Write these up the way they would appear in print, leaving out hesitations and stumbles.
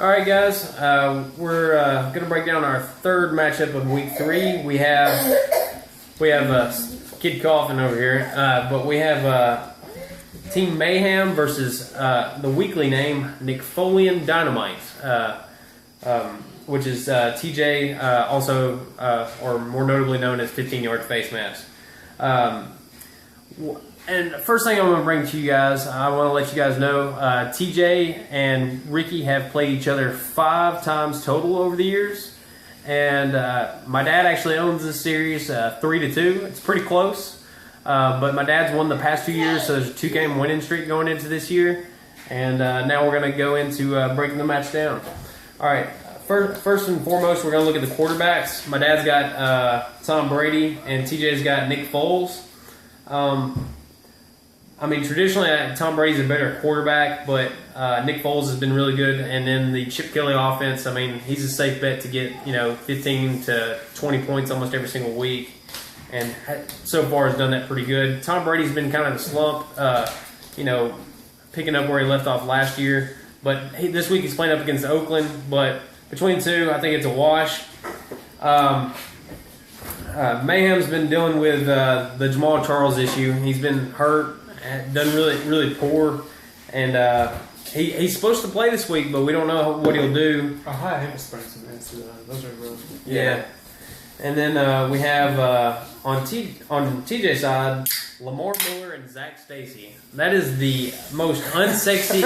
All right, guys. We're going to break down our third matchup of Week 3. We have Kid Coffin over here, but we have Team Mayhem versus the weekly name Nickfoleon Dynamite, which is TJ, also or more notably known as 15-yard face mask. And first thing I'm going to bring to you guys, I want to let you guys know, TJ and Ricky have played each other 5 times total over the years. And my dad actually owns this series 3-2. It's pretty close. But my dad's won the past 2 years, so there's a 2-game winning streak going into this year. And now we're going to go into breaking the match down. All right, first and foremost, we're going to look at the quarterbacks. My dad's got Tom Brady, and TJ's got Nick Foles. I mean, traditionally, Tom Brady's a better quarterback, but Nick Foles has been really good. And then the Chip Kelly offense, I mean, he's a safe bet to get, 15 to 20 points almost every single week. And so far has done that pretty good. Tom Brady's been kind of a slump, picking up where he left off last year. But this week he's playing up against Oakland. But between the two, I think it's a wash. Mayhem's been dealing with the Jamal Charles issue. He's been hurt. Done really poor, and he's supposed to play this week, but we don't know what he'll do. A high ankle sprain's an answer. Those are real. Yeah. And then we have on TJ's side, Lamar Miller and Zach Stacy. That is the most unsexy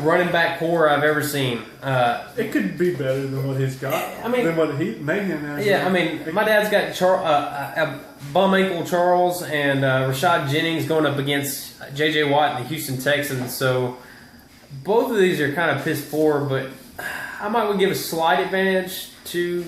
running back core I've ever seen. It could be better than what he's got. I mean, than what Mayhem has. Yeah, I mean, my dad's got bum ankle Charles and Rashad Jennings going up against J.J. Watt and the Houston Texans. So both of these are kind of piss poor, but I might give a slight advantage to.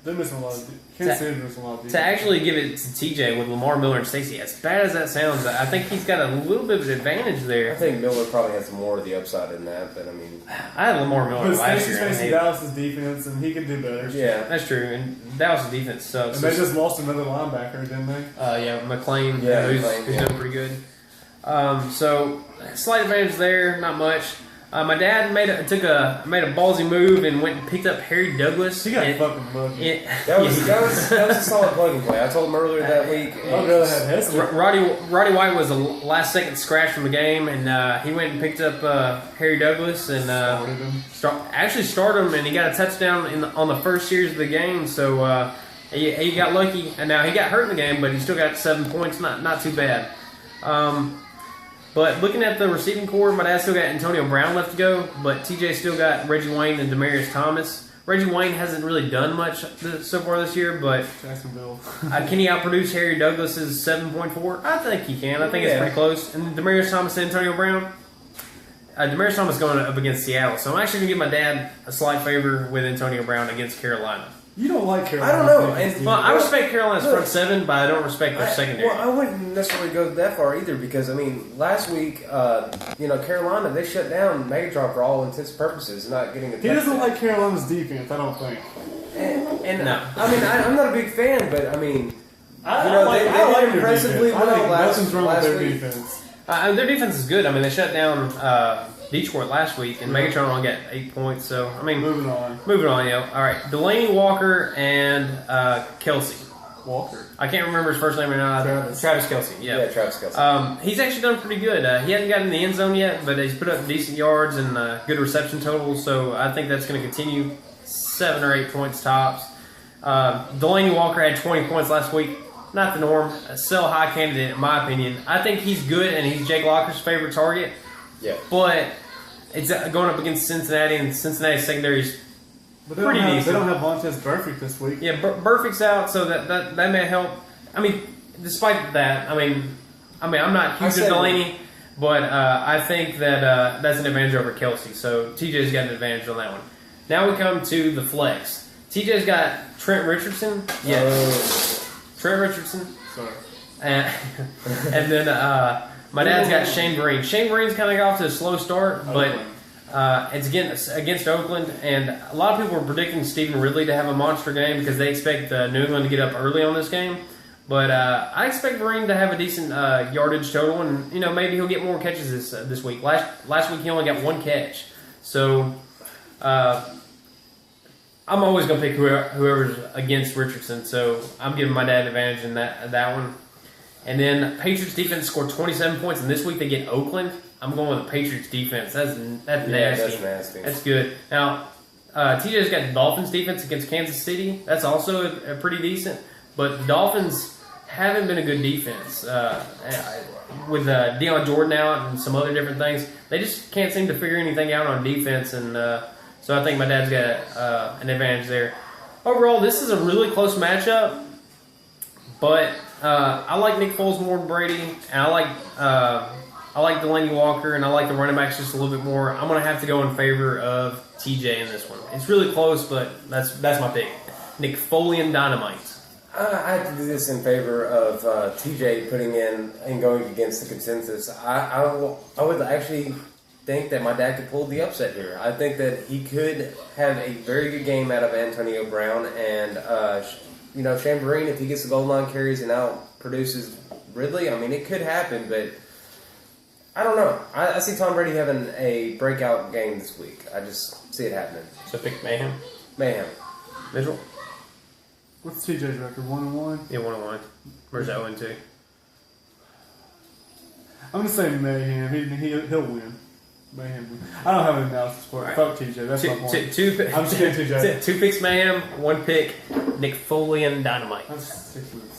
They're missing a lot of. Kansas City missing a lot of. To actually give it to TJ with Lamar Miller and Stacy. As bad as that sounds, I think he's got a little bit of an advantage there. I think Miller probably has more of the upside in that, but I mean, I had Lamar Miller but last Stacy's year. facing Dallas' defense, and he could do better. yeah, That's true, and Dallas' defense sucks. And they just lost another linebacker, didn't they? McLean, McLean, who's doing pretty good. So slight advantage there, not much. My dad made a ballsy move and went and picked up Harry Douglas. He got fucking lucky. that was a solid plug and play. I told him earlier that week. I'd rather have Hester. Roddy White was a last second scratch from the game, and he went and picked up Harry Douglas and started him, and he got a touchdown on the first series of the game. So he got lucky, and now he got hurt in the game, but he still got 7 points. Not too bad. But looking at the receiving core, my dad still got Antonio Brown left to go, but TJ still got Reggie Wayne and Demaryius Thomas. Reggie Wayne hasn't really done much so far this year, but Jacksonville. can he outproduce Harry Douglas's 7.4? I think he can. I think it's pretty close. And Demaryius Thomas and Antonio Brown. Demaryius Thomas going up against Seattle, so I'm actually going to give my dad a slight favor with Antonio Brown against Carolina. You don't like Carolina. I don't know. I respect Carolina's front seven, but I don't respect their secondary. Well, I wouldn't necessarily go that far either because, I mean, last week, Carolina, they shut down Megatron for all intents and purposes, not getting a touchdown. He doesn't like Carolina's defense, I don't think. And no. I mean, I'm not a big fan, but, I mean, I like did impressively their defense. well Nothing's wrong with their week. defense. Their defense is good. I mean, they shut down Detroit last week, and Megatron only got 8 points. So, I mean, moving on. Yeah. All right, Delaney Walker and Kelsey. Walker. I can't remember his first name or not. Travis Kelsey. Yeah, Travis Kelsey. He's actually done pretty good. He hasn't gotten in the end zone yet, but he's put up decent yards and good reception totals. So I think that's going to continue. 7 or 8 points tops. Delaney Walker had 20 points last week. Not the norm. A sell high candidate, in my opinion. I think he's good, and he's Jake Locker's favorite target. Yeah. But it's going up against Cincinnati, and Cincinnati's secondary's pretty decent. They don't have Vontaze Burfict this week. Yeah, Burfict's out, so that may help. I mean, despite that, I mean, I'm not huge on Delaney, but I think that that's an advantage over Kelsey. So TJ's got an advantage on that one. Now we come to the flex. TJ's got Trent Richardson. Yeah. Trent Richardson. Sorry. And then my dad's got Shane Vereen. Shane Vereen's kind of got off to a slow start, but it's against Oakland. And a lot of people are predicting Stephen Ridley to have a monster game because they expect New England to get up early on this game. But I expect Vereen to have a decent yardage total, and maybe he'll get more catches this week. Last week he only got 1 catch. So I'm always going to pick whoever's against Richardson. So I'm giving my dad an advantage in that one. And then Patriots defense scored 27 points, and this week they get Oakland. I'm going with the Patriots defense. That's nasty. That's nasty. That's good. Now, TJ's got the Dolphins defense against Kansas City. That's also a pretty decent. But the Dolphins haven't been a good defense. With Deion Jordan out and some other different things, they just can't seem to figure anything out on defense. And so I think my dad's got an advantage there. Overall, this is a really close matchup. But I like Nick Foles more than Brady. And I like Delaney Walker, and I like the running backs just a little bit more. I'm going to have to go in favor of TJ in this one. It's really close, but that's my pick. Nickfoleon Dynamite. I have to do this in favor of TJ putting in and going against the consensus. I would actually think that my dad could pull the upset here. I think that he could have a very good game out of Antonio Brown, and Chamberlain, if he gets the goal line carries and out produces Ridley, I mean, it could happen, but I don't know. I see Tom Brady having a breakout game this week. I just see it happening. So pick Mayhem. Mayhem. Mitchell? What's TJ's record? 1-1? Yeah, 1-1. Where's that 1-2? I'm going to say Mayhem. He'll win. Mayhem win. I don't have an analysis for it. Fuck TJ. That's my point. I'm just kidding, TJ. 2 picks Mayhem, 1 pick Nickfoleon Dynamite. That's 6 weeks.